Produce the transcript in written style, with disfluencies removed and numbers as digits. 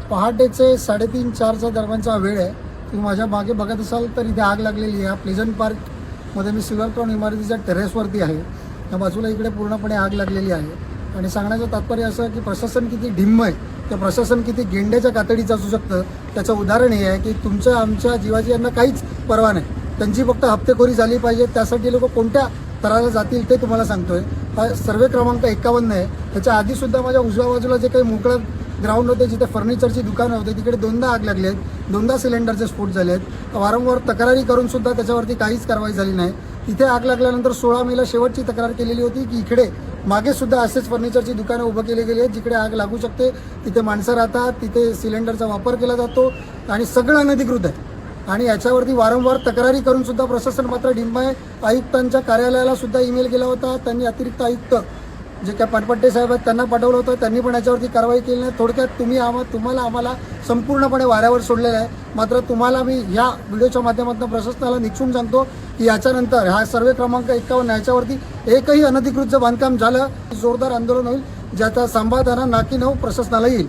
पहाटेचे 3:30-4च्या दरम्यानचा वेळ आहे. तुम्ही माझ्या मागे बघत असाल तर इथे आग लागलेली आहे. प्लेझंट पार्कमध्ये मी सिल्वर क्राउन इमारतीच्या टेरेसवरती आहे. त्या बाजूला इकडे पूर्णपणे आग लागलेली आहे. आणि सांगण्याचं तात्पर्य असं की प्रशासन किती ढिम्म आहे, ते प्रशासन किती गेंड्याच्या कातडीचं असू शकतं त्याचं उदाहरण हे आहे की तुमच्या आमच्या जीवाची यांना काहीच पर्वा नाही. त्यांची फक्त हप्तेखोरी झाली पाहिजे. त्यासाठी लोक कोणत्या तराला जातील ते तुम्हाला सांगतोय. हा सर्वे क्रमांक 51 आहे. त्याच्या आधीसुद्धा माझ्या उजव्या बाजूला जे काही मोकळं ग्राउंड होते, जिथे फर्निचरची दुकानं होते, तिकडे 2दा आग लागली आहेत. 2दा सिलेंडरचे स्फोट झाले आहेत. वारंवार तक्रारी करूनसुद्धा त्याच्यावरती काहीच कारवाई झाली नाही. तिथे आग लागल्यानंतर 16 मेला शेवटची तक्रार केलेली होती की इकडे मागे सुद्धा असेच फर्निचरची दुकानं उभं केली गेली आहेत जिकडे आग लागू शकते. तिथे माणसं राहतात, तिथे सिलेंडरचा वापर केला जातो आणि सगळं अनधिकृत आहे. आणि याच्यावरती वारंवार तक्रारी करून सुद्धा प्रशासन मात्र ढिम्म आहे. आयुक्तांच्या कार्यालयाला सुद्धा ईमेल गेला होता. त्यांनी अतिरिक्त आयुक्त जे काय पाटपट्टे साहेब आहेत त्यांना पाठवलं होतं. त्यांनी पण याच्यावरती कारवाई केली नाही. थोडक्यात तुम्हाला आम्हाला संपूर्णपणे वाऱ्यावर सोडलेलं आहे. मात्र तुम्हाला मी या व्हिडिओच्या माध्यमातून प्रशासनाला निक्षून सांगतो की याच्यानंतर हा सर्वे क्रमांक 51 याच्यावरती एकही अनधिकृत बांधकाम झालं जोरदार आंदोलन होईल, ज्याचा संवाद नाकी नऊ प्रशासनाला येईल.